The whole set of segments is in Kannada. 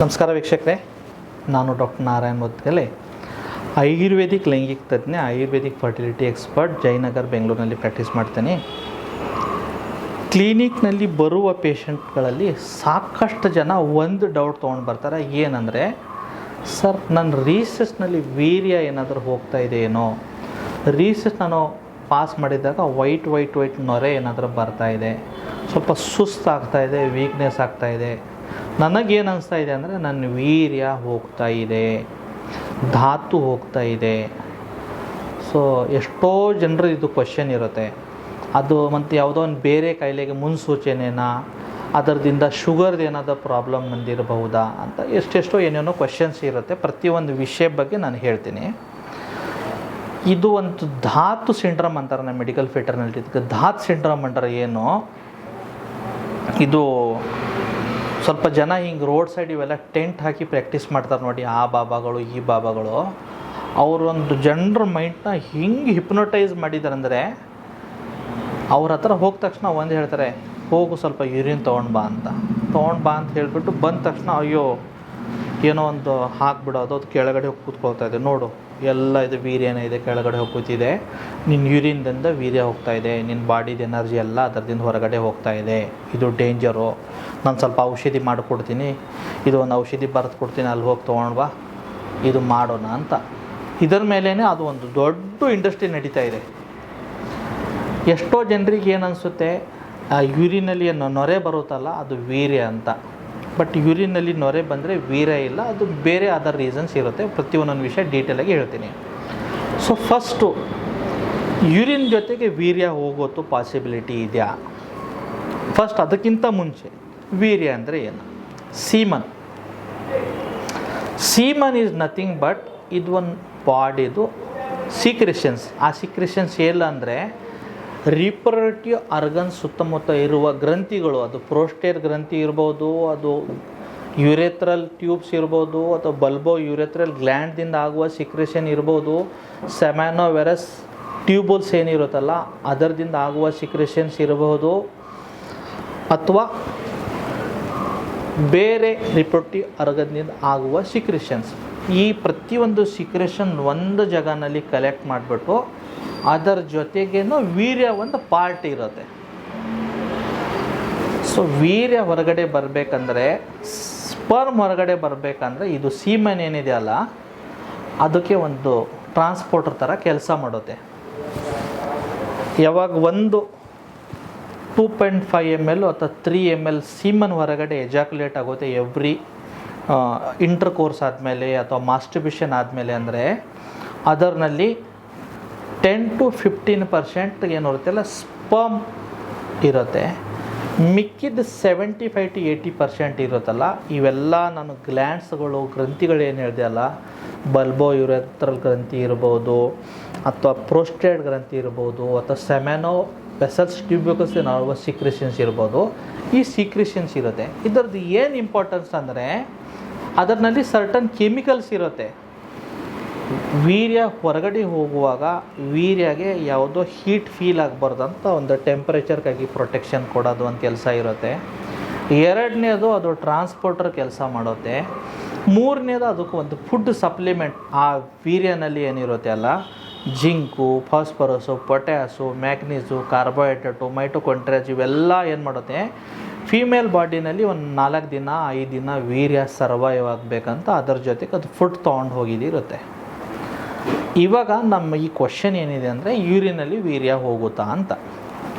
ನಮಸ್ಕಾರ ವೀಕ್ಷಕರೇ, ನಾನು ಡಾಕ್ಟರ್ ನಾರಾಯಣ್ ಮುದ್ಗಲೆ, ಆಯುರ್ವೇದಿಕ್ ಲೈಂಗಿಕ ತಜ್ಞ, ಆಯುರ್ವೇದಿಕ್ ಫರ್ಟಿಲಿಟಿ ಎಕ್ಸ್ಪರ್ಟ್, ಜಯನಗರ್ ಬೆಂಗಳೂರಿನಲ್ಲಿ ಪ್ರಾಕ್ಟೀಸ್ ಮಾಡ್ತೇನೆ. ಕ್ಲಿನಿಕ್ನಲ್ಲಿ ಬರುವ ಪೇಷಂಟ್ಗಳಲ್ಲಿ ಸಾಕಷ್ಟು ಜನ ಒಂದು ಡೌಟ್ ತೊಗೊಂಡು ಬರ್ತಾರೆ. ಏನಂದರೆ, ಸರ್ ನನ್ನ ರೀಸಸ್ನಲ್ಲಿ ವೀರ್ಯ ಏನಾದರೂ ಹೋಗ್ತಾ ಇದೆಯೇನೋ, ರೀಸಸ್ ನಾನು ಪಾಸ್ ಮಾಡಿದಾಗ ವೈಟ್ ನೊರೆ ಏನಾದರೂ ಬರ್ತಾಯಿದೆ, ಸ್ವಲ್ಪ ಸುಸ್ತಾಗ್ತಾಯಿದೆ, ವೀಕ್ನೆಸ್ ಆಗ್ತಾಯಿದೆ. ನನಗೇನು ಅನಿಸ್ತಾ ಇದೆ ಅಂದರೆ ನನ್ನ ವೀರ್ಯ ಹೋಗ್ತಾ ಇದೆ, ಧಾತು ಹೋಗ್ತಾ ಇದೆ. ಸೊ ಎಷ್ಟೋ ಜನರು ಇದು ಕ್ವಶನ್ ಇರುತ್ತೆ. ಅದು ಮತ್ತು ಯಾವುದೋ ಒಂದು ಬೇರೆ ಕಾಯಿಲೆಗೆ ಮುನ್ಸೂಚನೆನಾ, ಅದರದಿಂದ ಶುಗರ್ದು ಏನಾದರೂ ಪ್ರಾಬ್ಲಮ್ ಬಂದಿರಬಹುದಾ ಅಂತ ಎಷ್ಟೆಷ್ಟೋ ಏನೇನೋ ಕ್ವಶನ್ಸ್ ಇರುತ್ತೆ. ಪ್ರತಿಯೊಂದು ವಿಷಯ ಬಗ್ಗೆ ನಾನು ಹೇಳ್ತೀನಿ. ಇದು ಒಂದು ಧಾತು ಸಿಂಡ್ರಮ್ ಅಂತಾರೆ ನಮ್ಮ ಮೆಡಿಕಲ್ ಫೀಲ್ಡ್ನಲ್ಲಿ. ಇದಕ್ಕೆ ಧಾತು ಸಿಂಡ್ರಮ್ ಅಂತಾರೆ. ಏನು ಇದು ಸ್ವಲ್ಪ ಜನ ಹಿಂಗೆ ರೋಡ್ ಸೈಡ್ ಇವೆಲ್ಲ ಟೆಂಟ್ ಹಾಕಿ ಪ್ರಾಕ್ಟೀಸ್ ಮಾಡ್ತಾರೆ ನೋಡಿ, ಆ ಬಾಬಾಗಳು ಈ ಬಾಬಾಗಳು. ಅವರೊಂದು ಜನರ ಮೈಂಡ್ನ ಹಿಂಗೆ ಹಿಪ್ನೋಟೈಸ್ ಮಾಡಿದ್ದಾರೆ ಅಂದರೆ, ಅವ್ರ ಹತ್ರ ಹೋದ ತಕ್ಷಣ ಒಂದು ಹೇಳ್ತಾರೆ, ಹೋಗು ಸ್ವಲ್ಪ ಯೂರಿನ್ ತೊಗೊಂಡು ಬಾ ಅಂತ ಹೇಳಿಬಿಟ್ಟು ಬಂದ ತಕ್ಷಣ ಅಯ್ಯೋ ಏನೋ ಒಂದು ಹಾಕ್ಬಿಡೋದು, ಅದು ಕೆಳಗಡೆ ಹೋಗಿ ಕೂತ್ಕೊಳ್ತಾ ಇದೆ. ನೋಡು ಎಲ್ಲ ಇದು ವೀರ್ಯನ ಇದೆ, ಕೆಳಗಡೆ ಹೋಗಿ ಕೂತಿದೆ, ನಿನ್ನ ಯೂರಿನ್ದಿಂದ ವೀರ್ಯ ಹೋಗ್ತಾ ಇದೆ, ನಿನ್ನ ಬಾಡಿದ ಎನರ್ಜಿ ಎಲ್ಲ ಅದರದಿಂದ ಹೊರಗಡೆ ಹೋಗ್ತಾ ಇದೆ, ಇದು ಡೇಂಜರು. ನಾನು ಸ್ವಲ್ಪ ಔಷಧಿ ಮಾಡಿಕೊಡ್ತೀನಿ, ಇದು ಒಂದು ಔಷಧಿ ಬರೆದು ಕೊಡ್ತೀನಿ, ಅಲ್ಲಿ ಹೋಗಿ ತೊಗೊಂಡು ಬಾ, ಇದು ಮಾಡೋಣ ಅಂತ. ಇದರ ಮೇಲೇ ಅದು ಒಂದು ದೊಡ್ಡ ಇಂಡಸ್ಟ್ರಿ ನಡೀತಾ ಇದೆ. ಎಷ್ಟೋ ಜನರಿಗೆ ಏನು ಅನಿಸುತ್ತೆ, ಆ ಯೂರಿನಲ್ಲಿ ನೊರೆ ಬರುತ್ತಲ್ಲ ಅದು ವೀರ್ಯ ಅಂತ. ಬಟ್ ಯೂರಿನಲ್ಲಿ ನೊರೆ ಬಂದರೆ ವೀರ್ಯ ಇಲ್ಲ, ಅದು ಬೇರೆ ಅದರ್ ರೀಸನ್ಸ್ ಇರುತ್ತೆ. ಪ್ರತಿಯೊಂದೊಂದು ವಿಷಯ ಡೀಟೇಲಾಗಿ ಹೇಳ್ತೀನಿ. ಸೊ ಫಸ್ಟು, ಯೂರಿನ್ ಜೊತೆಗೆ ವೀರ್ಯ ಹೋಗೋದು ಪಾಸಿಬಿಲಿಟಿ ಇದೆಯಾ? ಫಸ್ಟ್ ಅದಕ್ಕಿಂತ ಮುಂಚೆ ವೀರ್ಯ ಅಂದರೆ ಏನು? ಸೀಮನ್ ಈಸ್ ನಥಿಂಗ್ ಬಟ್ ಇದು ಒಂದು ಬಾಡಿದು ಸೀಕ್ರೆಷನ್ಸ್. ಆ ಸೀಕ್ರೆಷನ್ಸ್ ಎಲ್ಲ ಅಂದರೆ ರಿಪ್ರೊಡಕ್ಟಿವ್ ಆರ್ಗನ್ಸ್ ಸುತ್ತಮುತ್ತ ಇರುವ ಗ್ರಂಥಿಗಳು. ಅದು ಪ್ರೋಸ್ಟೇಟ್ ಗ್ರಂಥಿ ಇರ್ಬೋದು, ಅದು ಯುರೆಥ್ರಲ್ ಟ್ಯೂಬ್ಸ್ ಇರ್ಬೋದು, ಅಥವಾ ಬಲ್ಬೋ ಯುರೆಥ್ರಲ್ ಗ್ಲ್ಯಾಂಡ್ದಿಂದ ಆಗುವ ಸಿಕ್ರೆಷನ್ ಇರ್ಬೋದು, ಸೆಮ್ಯಾನೋವೆರಸ್ ಟ್ಯೂಬಲ್ಸ್ ಏನಿರುತ್ತಲ್ಲ ಅದರದಿಂದ ಆಗುವ ಸಿಕ್ರೆಷನ್ಸ್ ಇರಬಹುದು, ಅಥವಾ ಬೇರೆ ರಿಪ್ರೊಡಕ್ಟಿವ್ ಆರ್ಗನ್ನಿಂದ ಆಗುವ ಸಿಕ್ರೆಷನ್ಸ್. ಈ ಪ್ರತಿಯೊಂದು ಸಿಕ್ರೆಷನ್ ಒಂದು ಜಾಗನಲ್ಲಿ ಕಲೆಕ್ಟ್ ಮಾಡಿಬಿಟ್ಟು ಅದರ ಜೊತೆಗೇನು ವೀರ್ಯ ಒಂದು ಪಾರ್ಟ್ ಇರುತ್ತೆ. ಸೊ ವೀರ್ಯ ಹೊರಗಡೆ ಬರಬೇಕಂದ್ರೆ, ಸ್ಪರ್ಮ್ ಹೊರಗಡೆ ಬರಬೇಕಂದ್ರೆ ಇದು ಸೀಮನ್ ಏನಿದೆಯಲ್ಲ ಅದಕ್ಕೆ ಒಂದು ಟ್ರಾನ್ಸ್ಪೋರ್ಟರ್ ಥರ ಕೆಲಸ ಮಾಡುತ್ತೆ. ಯಾವಾಗ ಒಂದು 2.5 ml ಅಥವಾ 3 ml ಸೀಮನ್ ಹೊರಗಡೆ ಎಜಾಕ್ಯುಲೇಟ್ ಆಗುತ್ತೆ ಎವ್ರಿ ಇಂಟರ್ಕೋರ್ಸ್ ಆದಮೇಲೆ ಅಥವಾ ಮಾಸ್ಟರ್ಬೇಷನ್ ಆದಮೇಲೆ, ಅಂದರೆ ಅದರಲ್ಲಿ 10 to 15% ಏನಿರುತ್ತಲ್ಲ ಸ್ಪರ್ಮ್ ಇರುತ್ತೆ. ಮಿಕ್ಕಿದ 75 to 80% ಇರುತ್ತಲ್ಲ, ಇವೆಲ್ಲ ನಾನು ಗ್ಲ್ಯಾಂಡ್ಸ್ಗಳು, ಗ್ರಂಥಿಗಳು ಏನು ಹೇಳಿದೆ ಅಲ್ಲ, ಬಲ್ಬೋ ಯುರೆಥ್ರಲ್ ಗ್ರಂಥಿ ಇರ್ಬೋದು, ಅಥವಾ ಪ್ರೋಸ್ಟೇಟ್ ಗ್ರಂಥಿ ಇರ್ಬೋದು, ಅಥವಾ ಸೆಮ್ಯಾನೋ ವೆಸಲ್ಸ್ ಟ್ಯೂಬ್ಯೂಕಸ್ ಆಗುವ ಸೀಕ್ರೆಷನ್ಸ್ ಇರ್ಬೋದು. ಈ ಸೀಕ್ರೆಷನ್ಸ್ ಇರುತ್ತೆ. ಇದರದ್ದು ಏನು ಇಂಪಾರ್ಟೆನ್ಸ್ ಅಂದರೆ, ಅದರಲ್ಲಿ ಸರ್ಟನ್ ಕೆಮಿಕಲ್ಸ್ ಇರುತ್ತೆ. ವೀರ್ಯ ಹೊರಗಡೆ ಹೋಗುವಾಗ ವೀರ್ಯಗೆ ಯಾವುದೋ ಹೀಟ್ ಫೀಲ್ ಆಗಬಾರ್ದಂತ ಒಂದು ಟೆಂಪ್ರೇಚರ್ಗಾಗಿ ಪ್ರೊಟೆಕ್ಷನ್ ಕೊಡೋದು ಒಂದು ಕೆಲಸ ಇರುತ್ತೆ. ಎರಡನೇದು ಅದು ಟ್ರಾನ್ಸ್ಪೋರ್ಟರ್ ಕೆಲಸ ಮಾಡುತ್ತೆ. ಮೂರನೇದು ಅದಕ್ಕೆ ಒಂದು ಫುಡ್ ಸಪ್ಲಿಮೆಂಟ್. ಆ ವೀರ್ಯನಲ್ಲಿ ಏನಿರುತ್ತೆ ಅಲ್ಲ, ಜಿಂಕು, ಫಾಸ್ಫರಸ್ಸು, ಪೊಟ್ಯಾಸು, ಮ್ಯಾಗ್ನೀಸು, ಕಾರ್ಬೋಹೈಡ್ರೇಟು, ಮೈಟೊಕಾಂಡ್ರಿಯಾಸ್ ಇವೆಲ್ಲ ಏನು ಮಾಡುತ್ತೆ, ಫೀಮೇಲ್ ಬಾಡಿನಲ್ಲಿ ಒಂದು 4 ದಿನ 5 ದಿನ ವೀರ್ಯ ಸರ್ವೈವ್ ಆಗಬೇಕಂತ ಅದರ ಜೊತೆಗೆ ಅದು ಫುಡ್ ತೊಗೊಂಡು ಹೋಗಿದಿರುತ್ತೆ. ಇವಾಗ ನಮ್ಮ ಈ ಕ್ವಶನ್ ಏನಿದೆ ಅಂದರೆ, ಯೂರಿನಲ್ಲಿ ವೀರ್ಯ ಹೋಗುತ್ತಾ ಅಂತ.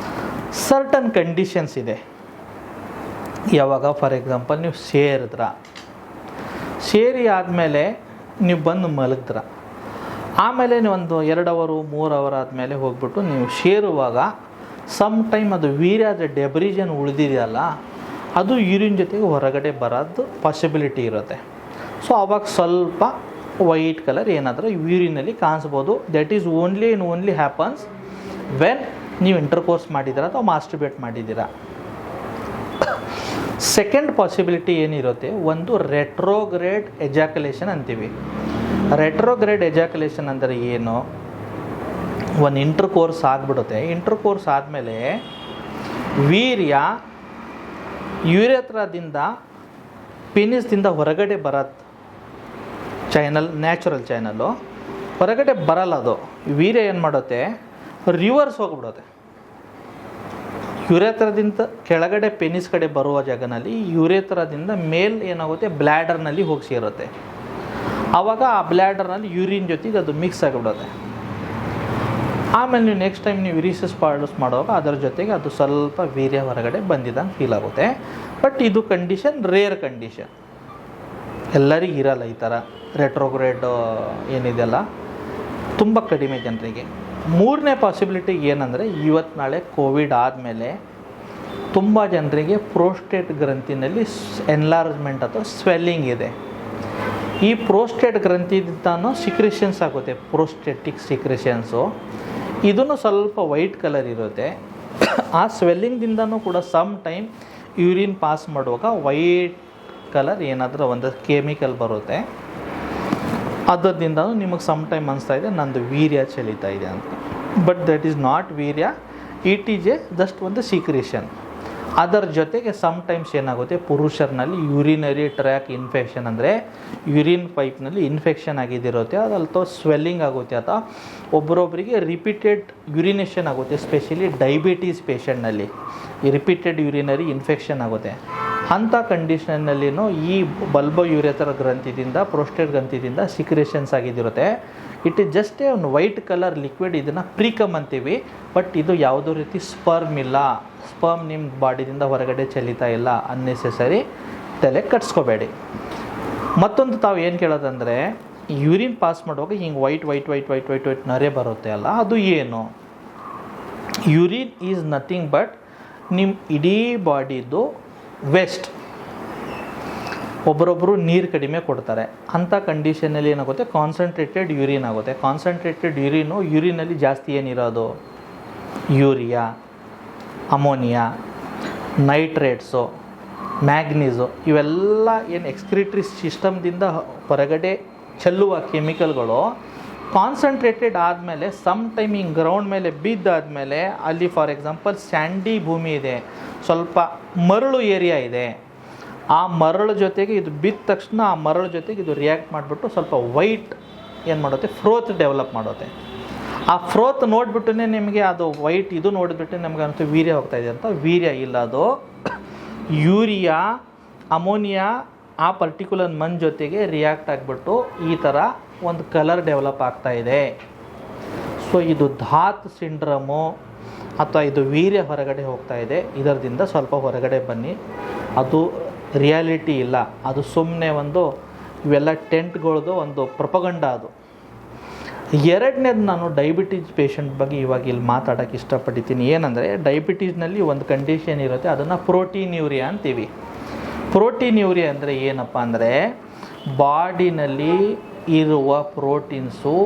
ಸರ್ಟನ್ ಕಂಡೀಷನ್ಸ್ ಇದೆ. ಯಾವಾಗ ಫಾರ್ ಎಕ್ಸಾಂಪಲ್ ನೀವು ಸೇರಿ ಆದಮೇಲೆ ನೀವು ಬಂದು ಮಲಗಿದ್ರ, ಆಮೇಲೆ ಒಂದು 2 ಅವರ್ 3 ಅವರ್ ಆದಮೇಲೆ ಹೋಗ್ಬಿಟ್ಟು ನೀವು ಸೇರುವಾಗ ಸಮ್ ಟೈಮ್ ಅದು ವೀರ್ಯದ ಡೆಬ್ರಿಜನ್ ಉಳಿದಿದೆಯಲ್ಲ, ಅದು ಯೂರಿನ್ ಜೊತೆಗೆ ಹೊರಗಡೆ ಬರೋದು ಪಾಸಿಬಿಲಿಟಿ ಇರುತ್ತೆ. ಸೊ ಆವಾಗ ಸ್ವಲ್ಪ ವೈಟ್ ಕಲರ್ ಏನಾದರೂ ಯೂರಿನಲ್ಲಿ ಕಾಣಿಸ್ಬೋದು. That is only happens when ನೀವು ಇಂಟರ್ಕೋರ್ಸ್ ಮಾಡಿದ್ದೀರಾ ಅಥವಾ ಮಾಸ್ಟರ್ಬೇಟ್ ಮಾಡಿದ್ದೀರಾ. ಸೆಕೆಂಡ್ ಪಾಸಿಬಿಲಿಟಿ ಏನಿರುತ್ತೆ, ಒಂದು ರೆಟ್ರೋಗ್ರೇಡ್ ಎಜಾಕ್ಯುಲೇಷನ್ ಅಂತೀವಿ. ರೆಟ್ರೋಗ್ರೇಡ್ ಎಜಾಕ್ಯುಲೇಷನ್ ಅಂದರೆ ಏನು, ಒಂದು ಇಂಟರ್ಕೋರ್ಸ್ ಆಗಿಬಿಡುತ್ತೆ. ಇಂಟರ್ಕೋರ್ಸ್ ಆದಮೇಲೆ ವೀರ್ಯ ಯುರೆಥ್ರಾದಿಂದ ಪೆನಿಸ್ದಿಂದ ಹೊರಗಡೆ ಬರೋದು ಚಾನಲ್, ನ್ಯಾಚುರಲ್ ಚಾನಲ್ಲು ಹೊರಗಡೆ ಬರಲ್ಲ. ಅದು ವೀರ್ಯ ಏನು ಮಾಡುತ್ತೆ, ರಿವರ್ಸ್ ಹೋಗ್ಬಿಡುತ್ತೆ. ಯುರೇತ್ರದಿಂದ ಕೆಳಗಡೆ ಪೆನಿಸ್ ಕಡೆ ಬರುವ ಜಾಗನಲ್ಲಿ ಯುರೇತ್ರದಿಂದ ಮೇಲ್ ಏನಾಗುತ್ತೆ, ಬ್ಲ್ಯಾಡರ್ನಲ್ಲಿ ಹೋಗಿ ಸೇರುತ್ತೆ. ಆವಾಗ ಆ ಬ್ಲ್ಯಾಡರ್ನಲ್ಲಿ ಯೂರಿನ್ ಜೊತೆಗೆ ಅದು ಮಿಕ್ಸ್ ಆಗಿಬಿಡುತ್ತೆ. ಆಮೇಲೆ ನೀವು ನೆಕ್ಸ್ಟ್ ಟೈಮ್ ನೀವು ರೀಸಸ್ ಪಾರ್ಡಸ್ ಮಾಡುವಾಗ ಅದರ ಜೊತೆಗೆ ಅದು ಸ್ವಲ್ಪ ವೀರ್ಯ ಹೊರಗಡೆ ಬಂದಿದ್ದಂಗೆ ಫೀಲ್ ಆಗುತ್ತೆ. ಬಟ್ ಇದು ಕಂಡೀಷನ್ ರೇರ್ ಕಂಡೀಷನ್, ಎಲ್ಲರಿಗೂ ಇರಲ್ಲ ಈ ಥರ. ರೆಟ್ರೋಗ್ರೇಡ್ ಏನಿದೆಯಲ್ಲ ತುಂಬ ಕಡಿಮೆ ಜನರಿಗೆ. ಮೂರನೇ ಪಾಸಿಬಿಲಿಟಿ ಏನಂದರೆ, ಇವತ್ತು ನಾಳೆ ಕೋವಿಡ್ ಆದಮೇಲೆ ತುಂಬ ಜನರಿಗೆ ಪ್ರೋಸ್ಟೇಟ್ ಗ್ರಂಥಿನಲ್ಲಿ ಎನ್ಲಾರ್ಜ್ಮೆಂಟ್ ಅಥವಾ ಸ್ವೆಲ್ಲಿಂಗ್ ಇದೆ. ಈ ಪ್ರೋಸ್ಟೇಟ್ ಗ್ರಂಥಿದಿಂದನೂ ಸಿಕ್ರೇಷನ್ಸ್ ಆಗುತ್ತೆ, ಪ್ರೋಸ್ಟೇಟಿಕ್ ಸಿಕ್ರೇಷನ್ಸು. ಇದೂ ಸ್ವಲ್ಪ ವೈಟ್ ಕಲರ್ ಇರುತ್ತೆ. ಆ ಸ್ವೆಲ್ಲಿಂಗ್ದಿಂದನೂ ಕೂಡ ಸಮ್ ಟೈಮ್ ಯೂರಿನ್ ಪಾಸ್ ಮಾಡುವಾಗ ವೈಟ್ ಕಲರ್ ಏನಾದರೂ ಒಂದು ಕೆಮಿಕಲ್ ಬರುತ್ತೆ. ಅದರಿಂದನೂ ನಿಮಗೆ ಸಮ್ ಟೈಮ್ ಅನಿಸ್ತಾ ಇದೆ ನಂದು ವೀರ್ಯ ಚಲಿತಾ ಇದೆ ಅಂತ. ಬಟ್ ದಟ್ ಈಸ್ ನಾಟ್ ವೀರ್ಯ, ಇಟ್ ಈಸ್ ಎ ಜಸ್ಟ್ ಒಂದು ಸೀಕ್ರೇಷನ್. ಅದರ ಜೊತೆಗೆ ಸಮ್ ಟೈಮ್ಸ್ ಏನಾಗುತ್ತೆ, ಪುರುಷರಲ್ಲಿ ಯೂರಿನರಿ ಟ್ರ್ಯಾಕ್ ಇನ್ಫೆಕ್ಷನ್, ಅಂದರೆ ಯೂರಿನ್ ಪೈಪ್ನಲ್ಲಿ ಇನ್ಫೆಕ್ಷನ್ ಆಗಿದ್ದಿರುತ್ತೆ, ಅದಲ್ತೋ ಸ್ವೆಲ್ಲಿಂಗ್ ಆಗುತ್ತೆ, ಅಥವಾ ಒಬ್ಬರೊಬ್ಬರಿಗೆ ರಿಪೀಟೆಡ್ ಯೂರಿನೇಷನ್ ಆಗುತ್ತೆ. ಸ್ಪೆಷಲಿ ಡೈಬಿಟೀಸ್ ಪೇಷಂಟ್ನಲ್ಲಿ ಈ ರಿಪೀಟೆಡ್ ಯೂರಿನರಿ ಇನ್ಫೆಕ್ಷನ್ ಆಗುತ್ತೆ. ಅಂಥ ಕಂಡೀಷನ್ನಲ್ಲಿನೂ ಈ ಬಲ್ಬೋ ಯುರೇಥ್ರ ಗ್ರಂಥಿದಿಂದ, ಪ್ರೋಸ್ಟೇಟ್ ಗ್ರಂಥಿದಿಂದ ಸಿಕ್ರೇಷನ್ಸ್ ಆಗಿದ್ದಿರುತ್ತೆ. ಇಟ್ ಈಸ್ ಜಸ್ಟ್ ಎ ಒಂದು ವೈಟ್ ಕಲರ್ ಲಿಕ್ವಿಡ್, ಇದನ್ನು ಪ್ರೀಕಮ್ ಅಂತೀವಿ. ಬಟ್ ಇದು ಯಾವುದೋ ರೀತಿ ಸ್ಪರ್ಮ್ ಇಲ್ಲ, ಸ್ಪರ್ಮ್ ನಿಮ್ಮ ಬಾಡಿಯಿಂದ ಹೊರಗಡೆ ಚಲಿತಾ ಇಲ್ಲ. ಅನ್ನೆಸೆಸರಿ ತಲೆ ಕಟ್ಸ್ಕೋಬೇಡಿ. ಮತ್ತೊಂದು ತಾವು ಏನು ಕೇಳೋದಂದರೆ, ಯೂರಿನ್ ಪಾಸ್ ಮಾಡುವಾಗ ಹಿಂಗೆ white white white white white white ನರೆ ಬರುತ್ತೆ ಅಲ್ಲ, ಅದು ಏನು? ಯೂರಿನ್ ಈಸ್ ನಥಿಂಗ್ ಬಟ್ ನಿಮ್ಮ ಇಡೀ ಬಾಡಿದು ವೇಸ್ಟ್. ಒಬ್ಬರೊಬ್ಬರು ನೀರು ಕಡಿಮೆ ಕೊಡ್ತಾರೆ, ಅಂಥ ಕಂಡೀಷನಲ್ಲಿ ಏನಾಗುತ್ತೆ, ಕಾನ್ಸಂಟ್ರೇಟೆಡ್ ಯೂರಿನ್ ಆಗುತ್ತೆ. ಕಾನ್ಸಂಟ್ರೇಟೆಡ್ ಯೂರಿನಲ್ಲಿ ಜಾಸ್ತಿ ಏನಿರೋದು, ಯೂರಿಯಾ, ಅಮೋನಿಯಾ, ನೈಟ್ರೇಟ್ಸು, ಮ್ಯಾಗ್ನೀಸು, ಇವೆಲ್ಲ ಏನು ಎಕ್ಸ್ಕ್ರಿಟರಿ ಸಿಸ್ಟಮ್ದಿಂದ ಹೊರಗಡೆ ಚೆಲ್ಲುವ ಕೆಮಿಕಲ್ಗಳು ಕಾನ್ಸಂಟ್ರೇಟೆಡ್ ಆದಮೇಲೆ ಸಮ್ ಟೈಮ್ ಹಿಂಗೆ ಗ್ರೌಂಡ್ ಮೇಲೆ ಬಿದ್ದಾದಮೇಲೆ, ಅಲ್ಲಿ ಫಾರ್ ಎಕ್ಸಾಂಪಲ್ ಸ್ಯಾಂಡಿ ಭೂಮಿ ಇದೆ, ಸ್ವಲ್ಪ ಮರಳು ಏರಿಯಾ ಇದೆ, ಆ ಮರಳು ಜೊತೆಗೆ ಇದು ಬಿದ್ದ ತಕ್ಷಣ ಆ ಮರಳು ಜೊತೆಗೆ ಇದು ರಿಯಾಕ್ಟ್ ಮಾಡಿಬಿಟ್ಟು ಸ್ವಲ್ಪ ವೈಟ್ ಏನು ಮಾಡುತ್ತೆ, ಫ್ರೋತ್ ಡೆವಲಪ್ ಮಾಡುತ್ತೆ. ಆ ಫ್ರೋತ್ ನೋಡಿಬಿಟ್ಟು ನಿಮಗೆ ಅದು ವೈಟ್ ಇದು ನೋಡಿಬಿಟ್ಟು ನಮ್ಗೆ ಅನ್ನಿಸ್ತು ವೀರ್ಯ ಹೋಗ್ತಾ ಇದೆ ಅಂತ. ವೀರ್ಯ ಇಲ್ಲ, ಅದು ಯೂರಿಯಾ, ಅಮೋನಿಯಾ ಆ ಪರ್ಟಿಕ್ಯುಲರ್ ಮಣ್ಣು ಜೊತೆಗೆ ರಿಯಾಕ್ಟ್ ಆಗಿಬಿಟ್ಟು ಈ ಥರ ಒಂದು ಕಲರ್ ಡೆವಲಪ್ ಆಗ್ತಾ ಇದೆ. ಸೊ ಇದು ಧಾತ್ ಸಿಂಡ್ರಮು ಅಥವಾ ಇದು ವೀರ್ಯ ಹೊರಗಡೆ ಹೋಗ್ತಾ ಇದೆ, ಇದರಿಂದ ಸ್ವಲ್ಪ ಹೊರಗಡೆ ಬನ್ನಿ. ಅದು ರಿಯಾಲಿಟಿ ಇಲ್ಲ, ಅದು ಸುಮ್ಮನೆ ಒಂದು ಇವೆಲ್ಲ ಟೆಂಟ್ಗಳದ್ದು ಒಂದು ಪ್ರೊಪಗಂಡ ಅದು. ಎರಡನೇದು, ನಾನು ಡಯಾಬಿಟೀಸ್ ಪೇಷಂಟ್ ಬಗ್ಗೆ ಇವಾಗ ಇಲ್ಲಿ ಮಾತಾಡೋಕ್ಕೆ ಇಷ್ಟಪಡ್ತೀನಿ. ಏನಂದರೆ, ಡಯಾಬಿಟೀಸ್ನಲ್ಲಿ ಒಂದು ಕಂಡೀಷನ್ ಇರುತ್ತೆ, ಅದನ್ನು ಪ್ರೋಟೀನ್ಯೂರಿಯಾ ಅಂತೀವಿ. ಪ್ರೋಟೀನ್ಯೂರಿಯಾ ಅಂದರೆ ಏನಪ್ಪ ಅಂದರೆ, ಬಾಡಿನಲ್ಲಿ ಇರುವ ಪ್ರೋಟೀನ್ಸು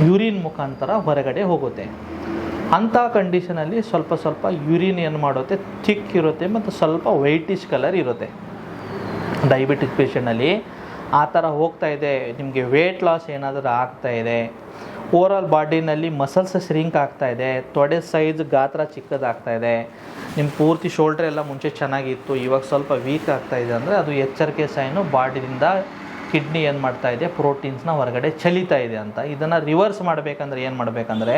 ಯೂರಿನ್ ಮುಖಾಂತರ ಹೊರಗಡೆ ಹೋಗುತ್ತೆ. ಅಂಥ ಕಂಡೀಷನಲ್ಲಿ ಸ್ವಲ್ಪ ಸ್ವಲ್ಪ ಯೂರಿನ್ ಏನು ಮಾಡುತ್ತೆ, ಥಿಕ್ ಇರುತ್ತೆ ಮತ್ತು ಸ್ವಲ್ಪ ವೈಟಿಶ್ ಕಲರ್ ಇರುತ್ತೆ. ಡಯಾಬಿಟಿಕ್ ಪೇಷಂಟ್ನಲ್ಲಿ ಆ ಥರ ಹೋಗ್ತಾ ಇದೆ. ನಿಮಗೆ ವೇಟ್ ಲಾಸ್ ಏನಾದರೂ ಆಗ್ತಾಯಿದೆ, ಓವರಾಲ್ ಬಾಡಿನಲ್ಲಿ ಮಸಲ್ಸ್ ಶ್ರಿಂಕ್ ಆಗ್ತಾಯಿದೆ, ತೊಡೆ ಸೈಜ್ ಗಾತ್ರ ಚಿಕ್ಕದಾಗ್ತಾಯಿದೆ, ನಿಮ್ಮ ಪೂರ್ತಿ ಶೋಲ್ಡ್ರ್ ಎಲ್ಲ ಮುಂಚೆ ಚೆನ್ನಾಗಿತ್ತು ಇವಾಗ ಸ್ವಲ್ಪ ವೀಕ್ ಆಗ್ತಾಯಿದೆ ಅಂದರೆ ಅದು ಎಚ್ಚರಿಕೆ ಸೈನು. ಬಾಡಿಯಿಂದ ಕಿಡ್ನಿ ಏನು ಮಾಡ್ತಾಯಿದೆ, ಪ್ರೋಟೀನ್ಸ್ನ ಹೊರಗಡೆ ಚಲಿತಾ ಇದೆ ಅಂತ. ಇದನ್ನು ರಿವರ್ಸ್ ಮಾಡಬೇಕಂದ್ರೆ ಏನು ಮಾಡಬೇಕಂದ್ರೆ,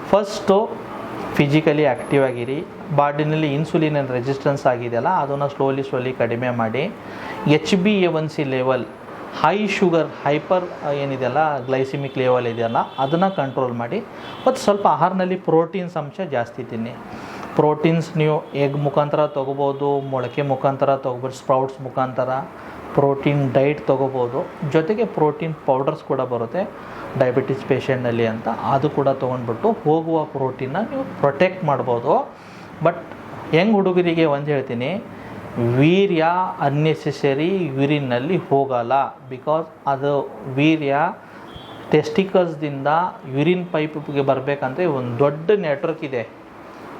ಫಸ್ಟು ಫಿಸಿಕಲಿ ಆ್ಯಕ್ಟಿವ್ ಆಗಿರಿ. ಬಾಡಿನಲ್ಲಿ ಇನ್ಸುಲಿನ್ ರೆಸಿಸ್ಟೆನ್ಸ್ ಆಗಿದೆಯಲ್ಲ ಅದನ್ನು ಸ್ಲೋಲಿ ಕಡಿಮೆ ಮಾಡಿ. HbA1c level, high sugar, hyper ಏನಿದೆಯಲ್ಲ ಗ್ಲೈಸಿಮಿಕ್ ಲೆವೆಲ್ ಇದೆಯಲ್ಲ ಅದನ್ನು ಕಂಟ್ರೋಲ್ ಮಾಡಿ. ಮತ್ತು ಸ್ವಲ್ಪ ಆಹಾರದಲ್ಲಿ ಪ್ರೋಟೀನ್ಸ್ ಅಂಶ ಜಾಸ್ತಿ ತಿನ್ನಿ. ಪ್ರೋಟೀನ್ಸ್ ನೀವು ಎಗ್ ಮುಖಾಂತರ ತೊಗೋಬೋದು, ಮೊಳಕೆ ಮುಖಾಂತರ ತೊಗೋಬೋದು, ಸ್ಪ್ರೌಟ್ಸ್ ಮುಖಾಂತರ ಪ್ರೋಟೀನ್ ಡೈಟ್ ತೊಗೋಬೋದು. ಜೊತೆಗೆ ಪ್ರೋಟೀನ್ ಪೌಡರ್ಸ್ ಕೂಡ ಬರುತ್ತೆ ಡಯಾಬಿಟಿಸ್ ಪೇಷಂಟ್ನಲ್ಲಿ ಅಂತ, ಅದು ಕೂಡ ತೊಗೊಂಡ್ಬಿಟ್ಟು ಹೋಗುವ ಪ್ರೋಟೀನ್ನ ನೀವು ಪ್ರೊಟೆಕ್ಟ್ ಮಾಡ್ಬೋದು. ಬಟ್ ಹೆಂಗೆ ಹುಡುಗರಿಗೆ ಒಂದು ಹೇಳ್ತೀನಿ, ವೀರ್ಯ ಅನ್ನೆಸೆಸರಿ ಯೂರಿನ್ನಲ್ಲಿ ಹೋಗಲ್ಲ. ಬಿಕಾಸ್ ಅದು ವೀರ್ಯ ಟೆಸ್ಟಿಕಲ್ಸ್ದಿಂದ ಯೂರಿನ್ ಪೈಪ್ಗೆ ಬರಬೇಕಂದ್ರೆ ಒಂದು ದೊಡ್ಡ ನೆಟ್ವರ್ಕ್ ಇದೆ,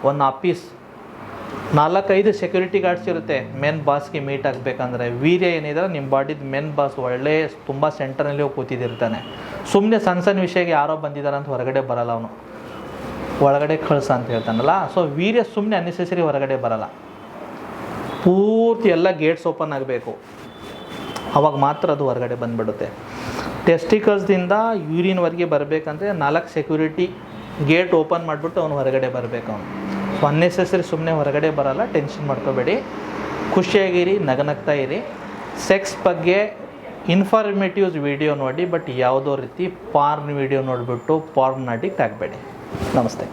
ಒಂದು ಆಫೀಸ್ 4-5 ಸೆಕ್ಯೂರಿಟಿ ಗಾರ್ಡ್ಸ್ ಇರುತ್ತೆ ಮೆನ್ ಬಾಸ್ಗೆ ಮೀಟ್ ಆಗಬೇಕಂದ್ರೆ. ವೀರ್ಯ ಏನಿದೆ ನಿಮ್ಮ ಬಾಡಿದ ಮೆನ್ ಬಾಸ್ ಒಳ್ಳೆ ತುಂಬ ಸೆಂಟರ್ನಲ್ಲಿ ಹೋಗಿ ಕೂತಿದ್ದಿರ್ತಾನೆ. ಸುಮ್ಮನೆ ಸಣ್ಣ ವಿಷಯಕ್ಕೆ ಯಾರೋ ಬಂದಿದ್ದಾರೆ ಅಂತ ಹೊರಗಡೆ ಬರಲ್ಲ, ಅವನು ಒಳಗಡೆ ಕಳಿಸ ಅಂತ ಹೇಳ್ತಾನಲ್ಲ. ಸೊ ವೀರ್ಯ ಸುಮ್ಮನೆ ಅನ್ನೆಸೆಸರಿ ಹೊರಗಡೆ ಬರಲ್ಲ. ಪೂರ್ತಿ ಎಲ್ಲ ಗೇಟ್ಸ್ ಓಪನ್ ಆಗಬೇಕು, ಅವಾಗ ಮಾತ್ರ ಅದು ಹೊರಗಡೆ ಬಂದುಬಿಡುತ್ತೆ. ಟೆಸ್ಟಿಕಲ್ಸ್ದಿಂದ ಯೂರಿನ್ವರೆಗೆ ಬರಬೇಕಂದ್ರೆ 4 ಸೆಕ್ಯೂರಿಟಿ ಗೇಟ್ ಓಪನ್ ಮಾಡಿಬಿಟ್ಟು ಅವನು ಹೊರಗಡೆ ಬರಬೇಕು. ಅವನು ಸೊ ಅನ್ನೆಸೆಸರಿ ಸುಮ್ಮನೆ ಹೊರಗಡೆ ಬರೋಲ್ಲ, ಟೆನ್ಷನ್ ಮಾಡ್ಕೋಬೇಡಿ, ಖುಷಿಯಾಗಿರಿ, ನಗನಗ್ತಾ ಇರಿ. ಸೆಕ್ಸ್ ಬಗ್ಗೆ ಇನ್ಫಾರ್ಮೇಟಿವ್ಸ್ ವಿಡಿಯೋ ನೋಡಿ, ಬಟ್ ಯಾವುದೋ ರೀತಿ ಪಾರ್ನ್ ವಿಡಿಯೋ ನೋಡಿಬಿಟ್ಟು ಪಾರ್ನ್ ಅಡಿಕ್ಟ್ ಆಗಬೇಡಿ. ನಮಸ್ತೆ.